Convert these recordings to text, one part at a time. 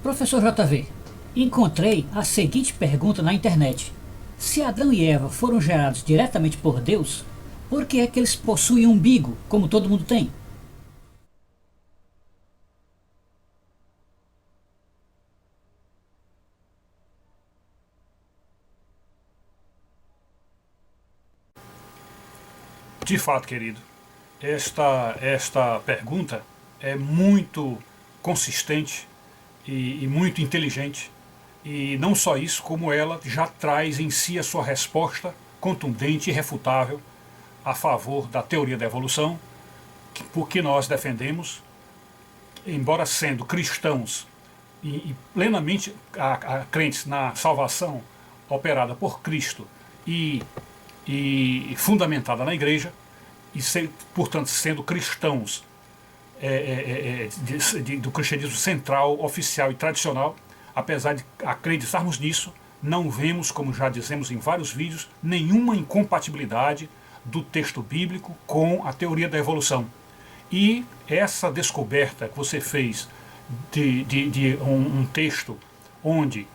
Professor JV, encontrei a seguinte pergunta na internet. Se Adão e Eva foram gerados diretamente por Deus, por que é que eles possuem um umbigo, como todo mundo tem? De fato, querido, esta pergunta é muito consistente e muito inteligente. E não só isso, como ela já traz em si a sua resposta contundente e irrefutável a favor da teoria da evolução, porque nós defendemos, embora sendo cristãos e plenamente crentes na salvação operada por Cristo e fundamentada na Igreja, portanto sendo cristãos do cristianismo central, oficial e tradicional, apesar de acreditarmos nisso, não vemos, como já dizemos em vários vídeos, nenhuma incompatibilidade do texto bíblico com a teoria da evolução. E essa descoberta que você fez de um texto onde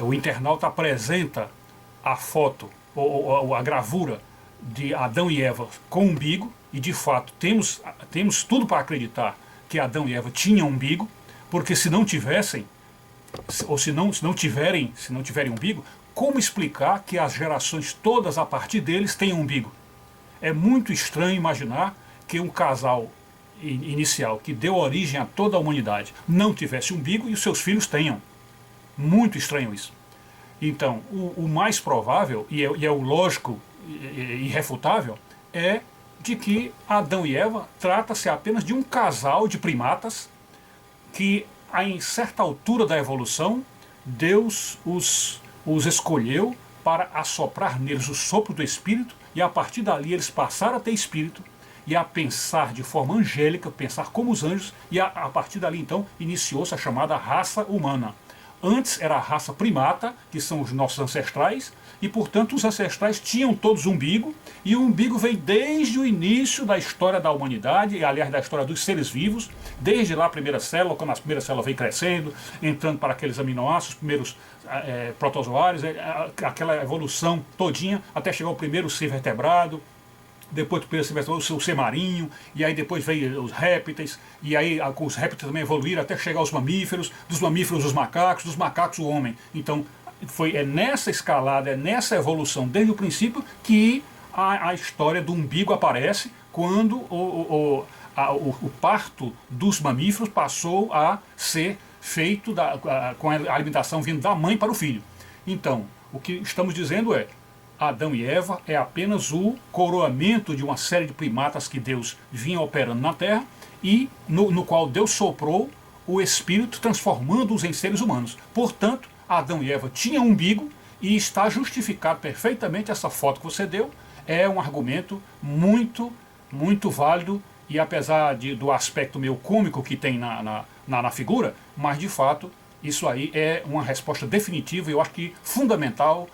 o internauta apresenta a foto ou a gravura de Adão e Eva com umbigo, e de fato temos tudo para acreditar que Adão e Eva tinham umbigo, porque se não tivessem, ou se não tiverem umbigo, como explicar que as gerações todas a partir deles têm umbigo? É muito estranho imaginar que um casal inicial que deu origem a toda a humanidade não tivesse umbigo e os seus filhos tenham. Muito estranho isso. Então, o mais provável, e é o lógico e irrefutável, é de que Adão e Eva trata-se apenas de um casal de primatas que, em certa altura da evolução, Deus os escolheu para assoprar neles o sopro do Espírito, e a partir dali eles passaram a ter Espírito e a pensar de forma angélica, pensar como os anjos, e a partir dali então iniciou-se a chamada raça humana. Antes era a raça primata, que são os nossos ancestrais, e portanto os ancestrais tinham todos umbigo, e o umbigo vem desde o início da história da humanidade, e aliás da história dos seres vivos, desde lá a primeira célula, quando a primeira célula vem crescendo, entrando para aqueles aminoácidos, os primeiros protozoários, aquela evolução todinha, até chegar ao primeiro ser vertebrado, depois do primeiro ser vertebrado, o ser marinho, e aí depois veio os répteis, e aí os répteis também evoluíram até chegar aos mamíferos, dos mamíferos os macacos, dos macacos o homem. Então é nessa escalada, é nessa evolução desde o princípio que a história do umbigo aparece, quando o parto dos mamíferos passou a ser feito com a alimentação vindo da mãe para o filho. Então, o que estamos dizendo é: Adão e Eva é apenas o coroamento de uma série de primatas que Deus vinha operando na Terra, e no qual Deus soprou o Espírito, transformando-os em seres humanos. Portanto, Adão e Eva tinham umbigo, e está justificado perfeitamente essa foto que você deu. É um argumento muito, muito válido, e apesar do aspecto meio cômico que tem na figura, mas de fato isso aí é uma resposta definitiva, e eu acho que fundamental,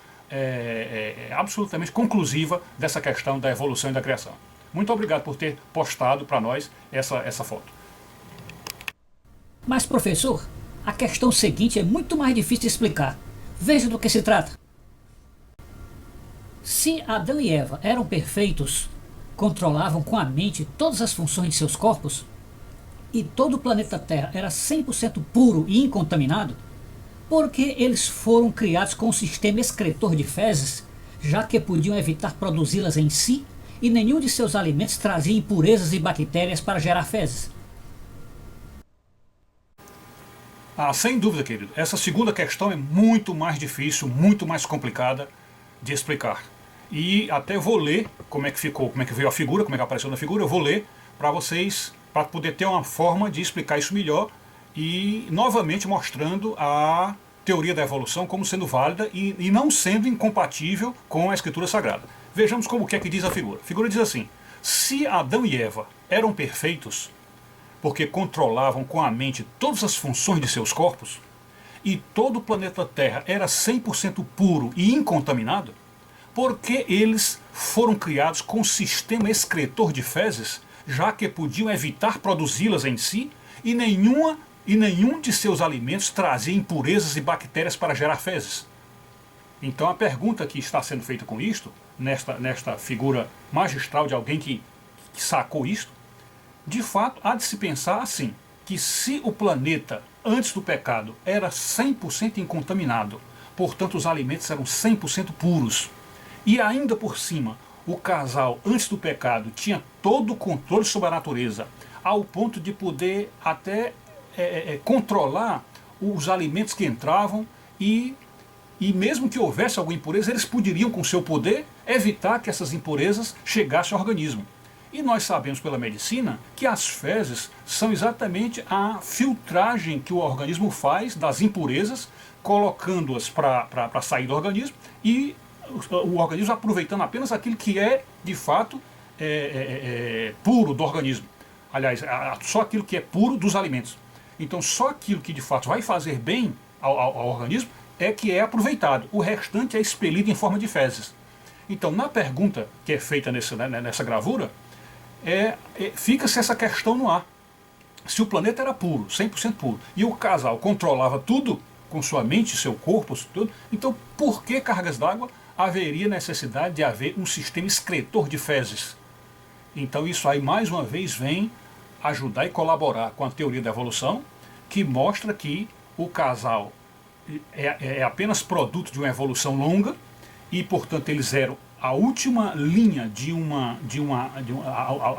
absolutamente conclusiva dessa questão da evolução e da criação. Muito obrigado por ter postado para nós essa foto. Mas professor, a questão seguinte é muito mais difícil de explicar. Veja do que se trata. Se Adão e Eva eram perfeitos, controlavam com a mente todas as funções de seus corpos, e todo o planeta Terra era 100% puro e incontaminado, porque eles foram criados com um sistema excretor de fezes, já que podiam evitar produzi-las em si, e nenhum de seus alimentos trazia impurezas e bactérias para gerar fezes? Sem dúvida, querido. Essa segunda questão é muito mais difícil, muito mais complicada de explicar. E até vou ler como é que ficou, como é que veio a figura, como é que apareceu na figura. Eu vou ler para vocês, para poder ter uma forma de explicar isso melhor, e novamente mostrando a teoria da evolução como sendo válida e não sendo incompatível com a Escritura Sagrada. Vejamos como que é que diz a figura. A figura diz assim: se Adão e Eva eram perfeitos, porque controlavam com a mente todas as funções de seus corpos, e todo o planeta Terra era 100% puro e incontaminado, porque eles foram criados com um sistema excretor de fezes, já que podiam evitar produzi-las em si, e nenhum de seus alimentos trazia impurezas e bactérias para gerar fezes. Então a pergunta que está sendo feita com isto, nesta figura magistral de alguém que sacou isto, de fato há de se pensar assim, que se o planeta antes do pecado era 100% incontaminado, portanto os alimentos eram 100% puros, e ainda por cima o casal antes do pecado tinha todo o controle sobre a natureza, ao ponto de poder até controlar os alimentos que entravam e mesmo que houvesse alguma impureza, eles poderiam com seu poder evitar que essas impurezas chegassem ao organismo. E nós sabemos pela medicina que as fezes são exatamente a filtragem que o organismo faz das impurezas, colocando-as para sair do organismo e o organismo aproveitando apenas aquilo que é, de fato, puro do organismo. Aliás, só aquilo que é puro dos alimentos. Então, só aquilo que, de fato, vai fazer bem ao organismo é que é aproveitado. O restante é expelido em forma de fezes. Então, na pergunta que é feita nessa gravura, fica-se essa questão no ar. Se o planeta era puro, 100% puro, e o casal controlava tudo com sua mente, seu corpo, tudo, então por que cargas d'água haveria necessidade de haver um sistema excretor de fezes? Então isso aí mais uma vez vem ajudar e colaborar com a teoria da evolução, que mostra que o casal é apenas produto de uma evolução longa e, portanto, eles eram a última linha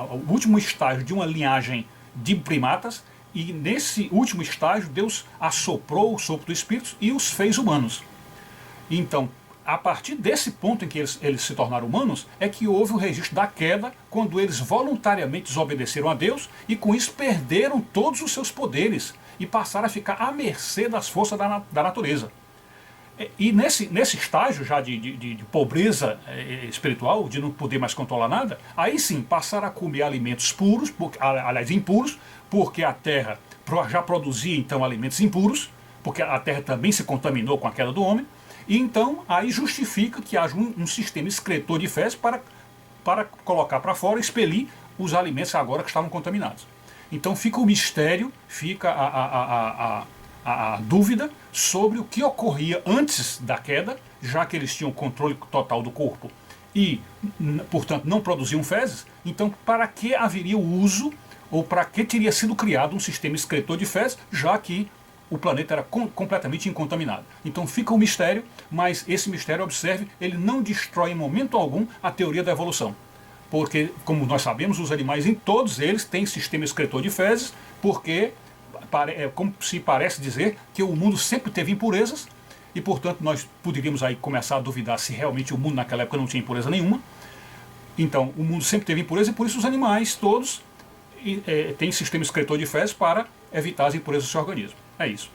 o último estágio de uma linhagem de primatas, e nesse último estágio Deus assoprou o sopro do Espírito e os fez humanos. Então, a partir desse ponto em que eles se tornaram humanos, é que houve o registro da queda, quando eles voluntariamente desobedeceram a Deus e com isso perderam todos os seus poderes e passaram a ficar à mercê das forças da natureza. E nesse estágio já de pobreza espiritual, de não poder mais controlar nada, aí sim passaram a comer alimentos puros, aliás impuros, porque a terra já produzia então alimentos impuros, porque a terra também se contaminou com a queda do homem, e então aí justifica que haja um sistema excretor de fezes para colocar para fora e expelir os alimentos agora que estavam contaminados. Então fica o mistério, fica a dúvida sobre o que ocorria antes da queda, já que eles tinham controle total do corpo e, portanto, não produziam fezes. Então, para que haveria o uso, ou para que teria sido criado um sistema excretor de fezes, já que o planeta era completamente incontaminado? Então fica o mistério, mas esse mistério, observe, ele não destrói em momento algum a teoria da evolução. Porque, como nós sabemos, os animais, em todos eles, têm sistema excretor de fezes, porque como se parece dizer que o mundo sempre teve impurezas e, portanto, nós poderíamos aí começar a duvidar se realmente o mundo naquela época não tinha impureza nenhuma. Então, o mundo sempre teve impureza e por isso os animais todos têm sistema excretor de fezes para evitar as impurezas do seu organismo. É isso.